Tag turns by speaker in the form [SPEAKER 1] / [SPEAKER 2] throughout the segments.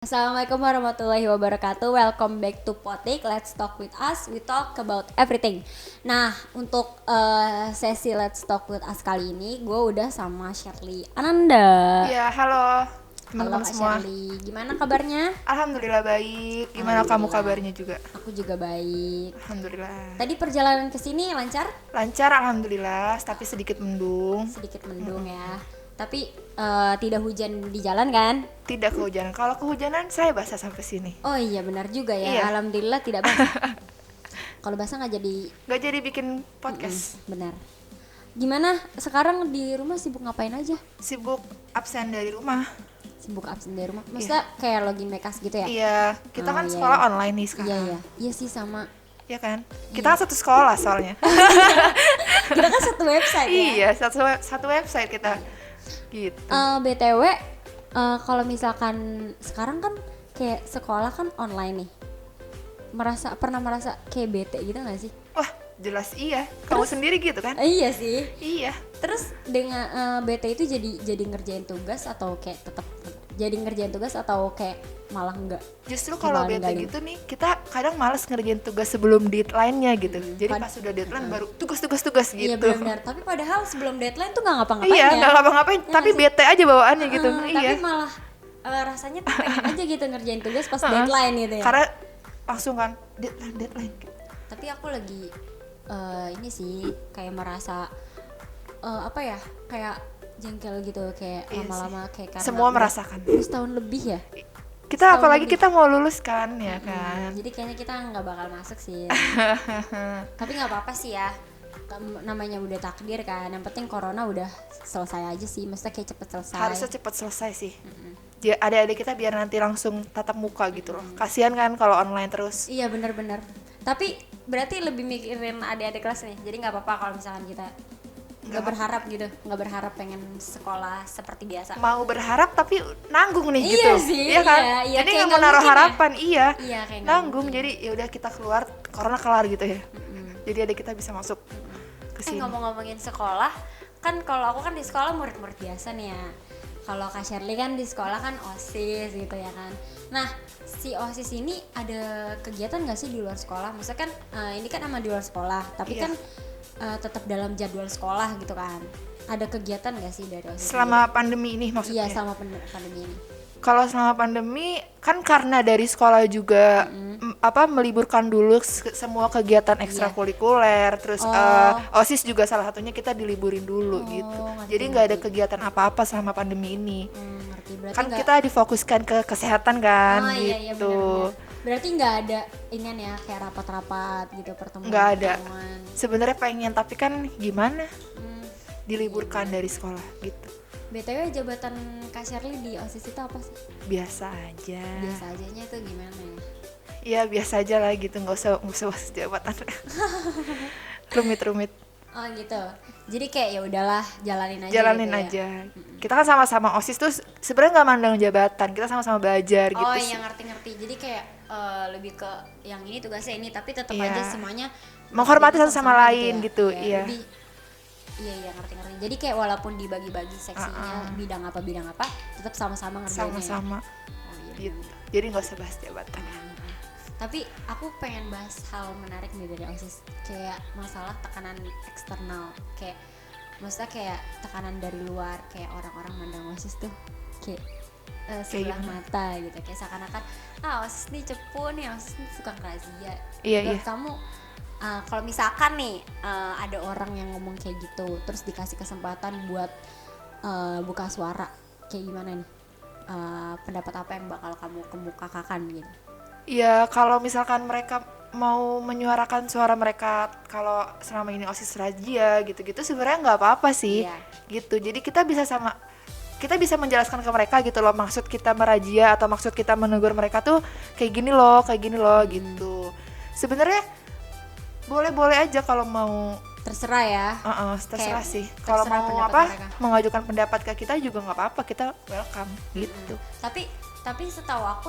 [SPEAKER 1] Assalamualaikum warahmatullahi wabarakatuh. Welcome back to Potik. Let's talk with us. We talk about everything. Nah, untuk sesi Let's talk with us kali ini, gue udah sama Shirley Ananda.
[SPEAKER 2] Ya, halo
[SPEAKER 1] Halo
[SPEAKER 2] teman-teman
[SPEAKER 1] Kak
[SPEAKER 2] semua.
[SPEAKER 1] Shirley, gimana kabarnya?
[SPEAKER 2] Alhamdulillah baik. Gimana kamu
[SPEAKER 1] Alhamdulillah.
[SPEAKER 2] kabarnya juga?
[SPEAKER 1] Aku juga baik.
[SPEAKER 2] Alhamdulillah.
[SPEAKER 1] Tadi perjalanan ke sini lancar?
[SPEAKER 2] Lancar alhamdulillah, tapi sedikit mendung.
[SPEAKER 1] Sedikit mendung ya. Tapi tidak hujan di jalan kan?
[SPEAKER 2] Tidak kehujanan. Kalau kehujanan saya basah sampai sini.
[SPEAKER 1] Oh iya benar juga ya.
[SPEAKER 2] Iya.
[SPEAKER 1] Alhamdulillah tidak basah. Kalau basah nggak jadi.
[SPEAKER 2] Gak jadi bikin podcast.
[SPEAKER 1] Benar. Gimana sekarang di rumah sibuk ngapain aja?
[SPEAKER 2] Sibuk absen dari rumah.
[SPEAKER 1] Sibuk absen dari rumah. Maksudnya kayak login Mekas gitu ya?
[SPEAKER 2] Iya, kita kan
[SPEAKER 1] iya,
[SPEAKER 2] sekolah
[SPEAKER 1] iya.
[SPEAKER 2] online nih sekarang.
[SPEAKER 1] Iya iya. Iya sih sama.
[SPEAKER 2] Iya kan? Kita kan satu sekolah soalnya.
[SPEAKER 1] Kita kan satu website ya.
[SPEAKER 2] Iya, satu website kita. Gitu.
[SPEAKER 1] BTW kalau misalkan sekarang kan kayak sekolah kan online nih. Pernah merasa kayak bete gitu gak sih?
[SPEAKER 2] Wah, jelas iya. Kamu sendiri gitu kan?
[SPEAKER 1] Iya sih.
[SPEAKER 2] Iya.
[SPEAKER 1] Terus dengan bete itu jadi ngerjain tugas atau kayak tetap jadi ngerjain tugas atau kayak malah enggak?
[SPEAKER 2] Justru kalau
[SPEAKER 1] Malah
[SPEAKER 2] bete
[SPEAKER 1] enggak
[SPEAKER 2] gitu nih, kita kadang males ngerjain tugas sebelum deadline-nya gitu. Jadi pas sudah deadline baru tugas gitu.
[SPEAKER 1] Iya benar-benar. Tapi padahal sebelum deadline tuh nggak ngapa-ngapain
[SPEAKER 2] Iya,
[SPEAKER 1] ya.
[SPEAKER 2] nggak ngapa-ngapain,
[SPEAKER 1] Ya
[SPEAKER 2] tapi
[SPEAKER 1] nggak sih?
[SPEAKER 2] bete aja bawaannya gitu.
[SPEAKER 1] Tapi
[SPEAKER 2] Iya.
[SPEAKER 1] malah rasanya tuh pengen aja gitu ngerjain tugas pas deadline gitu ya.
[SPEAKER 2] Karena langsung kan deadline.
[SPEAKER 1] Tapi aku lagi ini sih kayak merasa apa ya, kayak jengkel gitu, kayak
[SPEAKER 2] Iya
[SPEAKER 1] lama-lama kayak karena
[SPEAKER 2] Semua
[SPEAKER 1] udah
[SPEAKER 2] merasakan.
[SPEAKER 1] setahun lebih ya.
[SPEAKER 2] Kita
[SPEAKER 1] Setahun
[SPEAKER 2] apalagi
[SPEAKER 1] lebih.
[SPEAKER 2] kita mau lulus kan, ya kan.
[SPEAKER 1] Jadi kayaknya kita nggak bakal masuk sih. Tapi nggak apa-apa sih ya. Namanya udah takdir kan. Yang penting corona udah selesai aja sih. Maksudnya kayak cepet selesai.
[SPEAKER 2] Harusnya cepat selesai sih. Adik-adik kita biar nanti langsung tatap muka gitu loh. Kasihan kan kalau online terus.
[SPEAKER 1] Iya benar-benar. Tapi berarti lebih mikirin adik-adik kelas nih. Jadi nggak apa-apa kalau misalkan kita nggak berharap gitu, nggak berharap pengen sekolah seperti biasa.
[SPEAKER 2] Mau berharap tapi nanggung nih
[SPEAKER 1] Iya
[SPEAKER 2] gitu.
[SPEAKER 1] sih,
[SPEAKER 2] Iya kan?
[SPEAKER 1] iya, iya,
[SPEAKER 2] Jadi
[SPEAKER 1] kayak
[SPEAKER 2] nggak mau
[SPEAKER 1] nggak
[SPEAKER 2] naruh
[SPEAKER 1] mungkin ya.
[SPEAKER 2] harapan, iya.
[SPEAKER 1] Iya kayak nggak
[SPEAKER 2] Nanggung,
[SPEAKER 1] mungkin.
[SPEAKER 2] jadi ya udah kita keluar, corona kelar gitu ya. Jadi adik kita bisa masuk ke sini.
[SPEAKER 1] Ngomong-ngomongin sekolah, kan kalau aku kan di sekolah murid-murid biasa nih ya. Kalau Kak Shirley kan di sekolah kan OSIS gitu ya kan. Nah, si OSIS ini ada kegiatan nggak sih di luar sekolah? Maksudnya kan ini kan sama di luar sekolah, tapi
[SPEAKER 2] Iya.
[SPEAKER 1] kan tetap dalam jadwal sekolah gitu kan. Ada kegiatan nggak sih dari OSIS?
[SPEAKER 2] Selama pandemi ini
[SPEAKER 1] Iya,
[SPEAKER 2] maksudnya.
[SPEAKER 1] sama pandemi ini.
[SPEAKER 2] Kalau selama pandemi kan karena dari sekolah juga meliburkan dulu semua kegiatan ekstrakurikuler, terus OSIS juga salah satunya kita diliburin dulu gitu.
[SPEAKER 1] ngerti,
[SPEAKER 2] Jadi nggak ada kegiatan apa-apa selama pandemi ini.
[SPEAKER 1] Ngerti. Berarti
[SPEAKER 2] Kan
[SPEAKER 1] nggak.
[SPEAKER 2] kita difokuskan ke kesehatan kan
[SPEAKER 1] Oh iya
[SPEAKER 2] gitu.
[SPEAKER 1] benar-benar. Berarti nggak ada inian ya kayak rapat-rapat gitu, pertemuan.
[SPEAKER 2] Nggak ada.
[SPEAKER 1] pertemuan.
[SPEAKER 2] Sebenarnya pengen tapi kan gimana?
[SPEAKER 1] Hmm.
[SPEAKER 2] Diliburkan dari sekolah gitu.
[SPEAKER 1] BTW jabatan Kak Shirley di OSIS itu apa sih?
[SPEAKER 2] Biasa aja.
[SPEAKER 1] Biasa ajanya itu gimana ya?
[SPEAKER 2] Ya biasa aja lah gitu, nggak usah bahas jabatan. Rumit-rumit.
[SPEAKER 1] Oh gitu. Jadi kayak ya udahlah jalanin aja.
[SPEAKER 2] Jalanin
[SPEAKER 1] gitu ya.
[SPEAKER 2] aja. Kita kan sama-sama OSIS tuh sebenarnya nggak mandang jabatan, kita sama-sama belajar
[SPEAKER 1] Oh
[SPEAKER 2] gitu
[SPEAKER 1] iya
[SPEAKER 2] sih.
[SPEAKER 1] ngerti-ngerti. Jadi kayak lebih ke yang ini tugasnya ini, tapi tetap
[SPEAKER 2] Iya.
[SPEAKER 1] aja semuanya
[SPEAKER 2] Menghormati
[SPEAKER 1] bekerja
[SPEAKER 2] satu sama
[SPEAKER 1] bersama
[SPEAKER 2] lain gitu, iya.
[SPEAKER 1] Lebih, iya ngerti-ngerti. Jadi kayak walaupun dibagi-bagi seksinya bidang apa, tetap sama-sama ngerjainnya.
[SPEAKER 2] Sama-sama
[SPEAKER 1] Ya? Oh iya.
[SPEAKER 2] gitu. Jadi nggak usah bahas jabatan.
[SPEAKER 1] Tapi aku pengen bahas hal menarik nih dari OSIS, kayak masalah tekanan eksternal, kayak maksudnya kayak tekanan dari luar, kayak orang-orang mandang OSIS tuh kayak sebelah
[SPEAKER 2] gimana?
[SPEAKER 1] mata gitu, kayak seakan-akan OSIS nih cepu nih, OSIS nih suka razia.
[SPEAKER 2] Iya,
[SPEAKER 1] Menurut
[SPEAKER 2] iya.
[SPEAKER 1] kamu kalau misalkan nih ada orang yang ngomong kayak gitu, terus dikasih kesempatan buat buka suara, kayak gimana nih? Pendapat apa yang bakal kamu kemukakan gitu?
[SPEAKER 2] Ya kalau misalkan mereka mau menyuarakan suara mereka kalau selama ini OSIS razia gitu-gitu sebenarnya nggak apa-apa sih.
[SPEAKER 1] Iya.
[SPEAKER 2] Gitu. Jadi kita bisa menjelaskan ke mereka gitu loh, maksud kita merazia atau maksud kita menegur mereka tuh kayak gini loh gitu. Sebenarnya boleh-boleh aja kalau mau.
[SPEAKER 1] Terserah ya.
[SPEAKER 2] Terserah
[SPEAKER 1] Kayak
[SPEAKER 2] sih. Kalau
[SPEAKER 1] terserah
[SPEAKER 2] mau
[SPEAKER 1] pendapat mereka.
[SPEAKER 2] mengajukan pendapat ke kita juga nggak apa-apa, kita welcome gitu.
[SPEAKER 1] Tapi setahu aku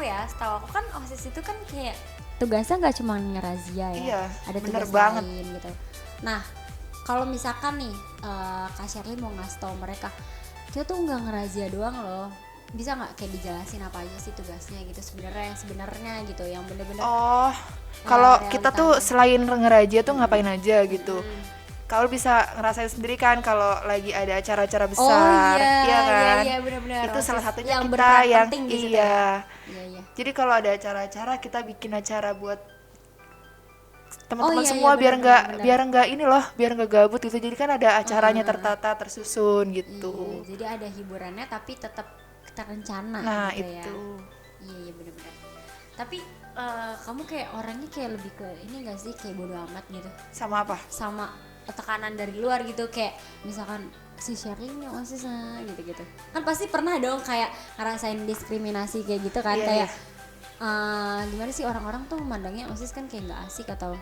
[SPEAKER 1] kan OSIS itu kan kayak tugasnya nggak cuma ngerazia ya,
[SPEAKER 2] Iya,
[SPEAKER 1] ada
[SPEAKER 2] bener
[SPEAKER 1] tugas
[SPEAKER 2] banget.
[SPEAKER 1] lain gitu. Nah kalau misalkan nih Kak Shirley mau ngasih tahu mereka, kita tuh nggak ngerazia doang loh, bisa nggak kayak dijelasin apa aja sih tugasnya gitu sebenarnya, yang sebenarnya gitu, yang bener-bener
[SPEAKER 2] Oh, kalau kita tuh
[SPEAKER 1] realitanya.
[SPEAKER 2] selain ngeraja tuh ngapain aja gitu.
[SPEAKER 1] Hmm.
[SPEAKER 2] Kalau bisa ngerasain sendiri kan kalau lagi ada acara-acara
[SPEAKER 1] Oh
[SPEAKER 2] besar,
[SPEAKER 1] iya,
[SPEAKER 2] iya kan?
[SPEAKER 1] iya benar-benar.
[SPEAKER 2] Itu salah
[SPEAKER 1] OSIS
[SPEAKER 2] satunya
[SPEAKER 1] yang
[SPEAKER 2] kita
[SPEAKER 1] berperan
[SPEAKER 2] yang
[SPEAKER 1] penting di situ
[SPEAKER 2] iya.
[SPEAKER 1] ya. Iya iya.
[SPEAKER 2] Jadi kalau ada acara-acara kita bikin acara buat
[SPEAKER 1] Oh
[SPEAKER 2] teman-teman
[SPEAKER 1] iya
[SPEAKER 2] semua
[SPEAKER 1] iya
[SPEAKER 2] biar
[SPEAKER 1] benar
[SPEAKER 2] nggak
[SPEAKER 1] benar benar.
[SPEAKER 2] biar nggak ini loh, biar nggak gabut gitu. Jadi kan ada acaranya tertata, tersusun
[SPEAKER 1] Iya,
[SPEAKER 2] gitu.
[SPEAKER 1] jadi ada hiburannya tapi tetap terencana
[SPEAKER 2] Nah,
[SPEAKER 1] gitu ya.
[SPEAKER 2] itu.
[SPEAKER 1] Iya iya benar-benar. Tapi kamu kayak orangnya kayak lebih ke ini gak sih, kayak bodo amat gitu
[SPEAKER 2] Sama apa?
[SPEAKER 1] sama tekanan dari luar gitu, kayak misalkan si Shirley nih OSIS gitu-gitu. Kan pasti pernah dong kayak ngerasain diskriminasi kayak gitu kan,
[SPEAKER 2] Iya,
[SPEAKER 1] kayak
[SPEAKER 2] iya.
[SPEAKER 1] gimana sih orang-orang tuh memandangnya OSIS kan kayak nggak asik atau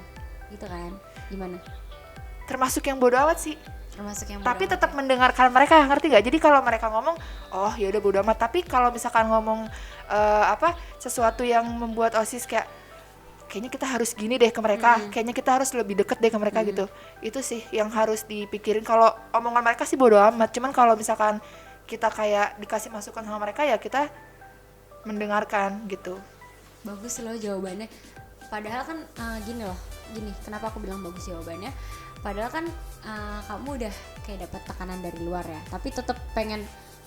[SPEAKER 1] gitu kan, gimana?
[SPEAKER 2] Termasuk yang bodo amat sih.
[SPEAKER 1] Termasuk yang
[SPEAKER 2] Tapi
[SPEAKER 1] bodo amat
[SPEAKER 2] tetap
[SPEAKER 1] ya?
[SPEAKER 2] mendengarkan mereka, ngerti gak? Jadi kalau mereka ngomong, oh ya udah bodo amat. Tapi kalau misalkan ngomong sesuatu yang membuat OSIS kayaknya kita harus gini deh ke mereka, kayaknya kita harus lebih deket deh ke mereka gitu. Itu sih yang harus dipikirin. Kalau omongan mereka sih bodo amat. Cuman kalau misalkan kita kayak dikasih masukan sama mereka, ya kita mendengarkan gitu.
[SPEAKER 1] Bagus loh jawabannya. Padahal kan gini, kenapa aku bilang bagus jawabannya? Padahal kan kamu udah kayak dapat tekanan dari luar ya, tapi tetap pengen,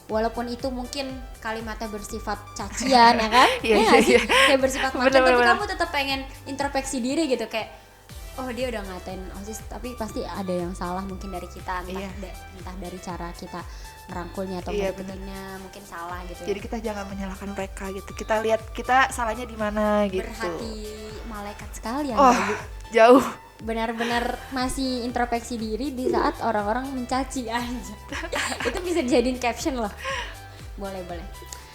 [SPEAKER 1] walaupun itu mungkin kalimatnya bersifat cacian ya kan?
[SPEAKER 2] Iya,
[SPEAKER 1] Ya nggak
[SPEAKER 2] iya,
[SPEAKER 1] sih?
[SPEAKER 2] iya.
[SPEAKER 1] Kayak bersifat macam,
[SPEAKER 2] Bener,
[SPEAKER 1] tapi
[SPEAKER 2] bener.
[SPEAKER 1] kamu tetap pengen introspeksi diri gitu, kayak oh dia udah ngatain OSIS, tapi pasti ada yang salah mungkin dari kita, entah
[SPEAKER 2] Iya.
[SPEAKER 1] entah dari cara kita ngerangkulnya atau
[SPEAKER 2] Iya,
[SPEAKER 1] marketingnya mungkin salah gitu.
[SPEAKER 2] Jadi kita jangan menyalahkan mereka gitu. Kita lihat kita salahnya di mana gitu.
[SPEAKER 1] Berhati malaikat sekali ya.
[SPEAKER 2] Oh,
[SPEAKER 1] Mbak Yu.
[SPEAKER 2] jauh.
[SPEAKER 1] Benar-benar masih introspeksi diri di saat orang-orang mencaci aja. Itu bisa dijadiin caption loh. Boleh.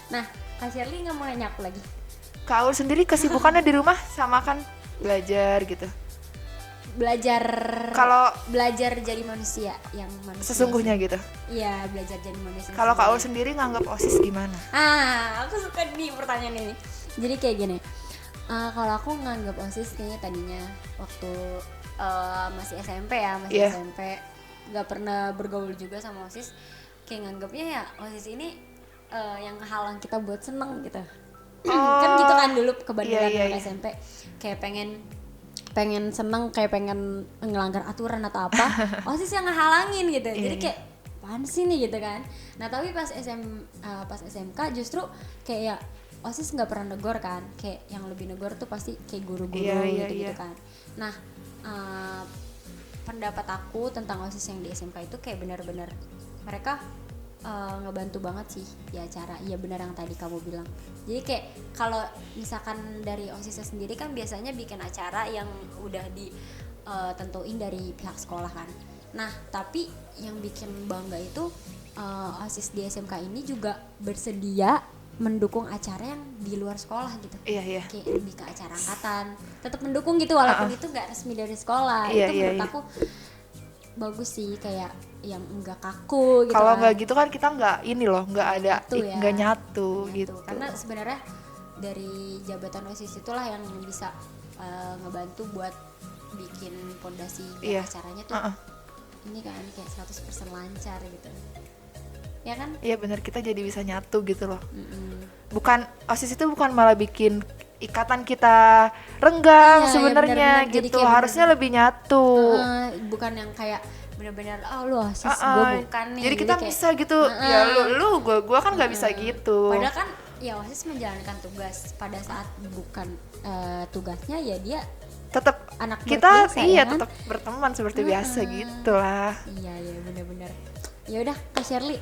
[SPEAKER 1] Nah, Kak Shirley nggak mau nanya aku lagi.
[SPEAKER 2] Kak Aul sendiri kesibukannya di rumah sama kan belajar gitu.
[SPEAKER 1] Belajar jadi manusia yang manusia.
[SPEAKER 2] Sesungguhnya gitu.
[SPEAKER 1] Iya, belajar jadi manusia.
[SPEAKER 2] Kalau Kak Aul
[SPEAKER 1] sesungguhnya.
[SPEAKER 2] sendiri nganggap OSIS gimana?
[SPEAKER 1] Aku suka nih pertanyaan ini. Jadi kayak gini. Kalau aku nganggap OSIS kayaknya tadinya waktu masih SMP ya,
[SPEAKER 2] Iya.
[SPEAKER 1] SMP, nggak pernah bergaul juga sama OSIS. Kayak nganggapnya ya OSIS ini yang ngehalang kita buat seneng gitu. Kan gitu kan dulu kebanyakan
[SPEAKER 2] Iya,
[SPEAKER 1] anak
[SPEAKER 2] iya.
[SPEAKER 1] SMP kayak pengen seneng, kayak pengen ngelanggar aturan atau apa, OSIS yang ngehalangin gitu. Jadi kayak apaan sih nih gitu kan. Nah tapi pas SMK justru kayak ya OSIS nggak pernah negor kan, kayak yang lebih negor tuh pasti kayak guru-guru
[SPEAKER 2] Iya,
[SPEAKER 1] gitu
[SPEAKER 2] iya.
[SPEAKER 1] kan. Nah pendapat aku tentang OSIS yang di SMK itu kayak benar-benar mereka ngebantu banget sih di acara. Iya benar yang tadi kamu bilang. Jadi kayak kalau misalkan dari OSIS sendiri kan biasanya bikin acara yang udah ditentuin dari pihak sekolah kan. Nah tapi yang bikin bangga itu OSIS di SMK ini juga bersedia mendukung acara yang di luar sekolah gitu.
[SPEAKER 2] Iya.
[SPEAKER 1] Kayak lebih ke acara angkatan, tetap mendukung gitu walaupun itu nggak resmi dari sekolah.
[SPEAKER 2] Iya,
[SPEAKER 1] Itu
[SPEAKER 2] iya,
[SPEAKER 1] menurut
[SPEAKER 2] iya.
[SPEAKER 1] aku bagus sih, kayak yang enggak kaku gitu.
[SPEAKER 2] Kalau
[SPEAKER 1] kan.
[SPEAKER 2] nggak gitu kan kita nggak ini loh, nggak ada,
[SPEAKER 1] Nyatu ya.
[SPEAKER 2] nggak nyatu
[SPEAKER 1] Nyatu.
[SPEAKER 2] gitu.
[SPEAKER 1] Karena sebenarnya dari jabatan OSIS itulah yang bisa ngebantu buat bikin pondasi
[SPEAKER 2] Iya.
[SPEAKER 1] acaranya tuh ini kan kayak 100% lancar gitu. Ya kan?
[SPEAKER 2] Iya benar, kita jadi bisa nyatu gitu loh.
[SPEAKER 1] Mm-mm.
[SPEAKER 2] Bukan OSIS itu bukan malah bikin ikatan kita renggang
[SPEAKER 1] Iya,
[SPEAKER 2] sebenarnya
[SPEAKER 1] benar-benar. Jadi
[SPEAKER 2] gitu.
[SPEAKER 1] kayak
[SPEAKER 2] Harusnya lebih nyatu.
[SPEAKER 1] Bukan yang kayak bener-bener lu OSIS,
[SPEAKER 2] Ah,
[SPEAKER 1] gue
[SPEAKER 2] ah.
[SPEAKER 1] bukan nih.
[SPEAKER 2] Jadi kita
[SPEAKER 1] kayak,
[SPEAKER 2] bisa gitu. Ya lu gua kan nggak bisa gitu.
[SPEAKER 1] padahal kan ya OSIS menjalankan tugas pada saat bukan tugasnya ya dia
[SPEAKER 2] Tetap
[SPEAKER 1] anak murid
[SPEAKER 2] kita
[SPEAKER 1] biasa,
[SPEAKER 2] iya
[SPEAKER 1] ya kan?
[SPEAKER 2] tetap berteman seperti biasa gitu lah.
[SPEAKER 1] Iya benar-benar. Ya udah Kak Shirley,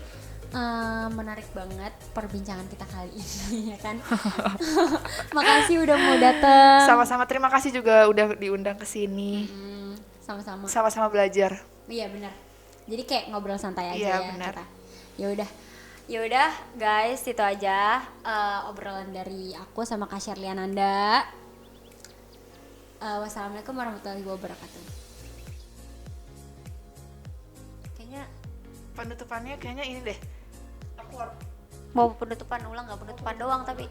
[SPEAKER 1] menarik banget perbincangan kita kali ini ya kan. Makasih udah mau datang.
[SPEAKER 2] Sama-sama, terima kasih juga udah diundang ke sini.
[SPEAKER 1] Sama-sama.
[SPEAKER 2] Sama-sama belajar.
[SPEAKER 1] Iya benar. Jadi kayak ngobrol santai aja
[SPEAKER 2] Iya,
[SPEAKER 1] ya
[SPEAKER 2] benar.
[SPEAKER 1] kita. Ya udah guys, itu aja obrolan dari aku sama Kak Shirley Ananda. Wassalamualaikum warahmatullahi wabarakatuh. Kayaknya
[SPEAKER 2] Penutupannya kayaknya ini deh.
[SPEAKER 1] mau penutupan ulang, nggak penutupan doang tapi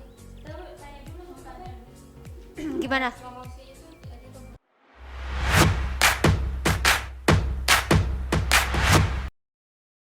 [SPEAKER 1] gimana?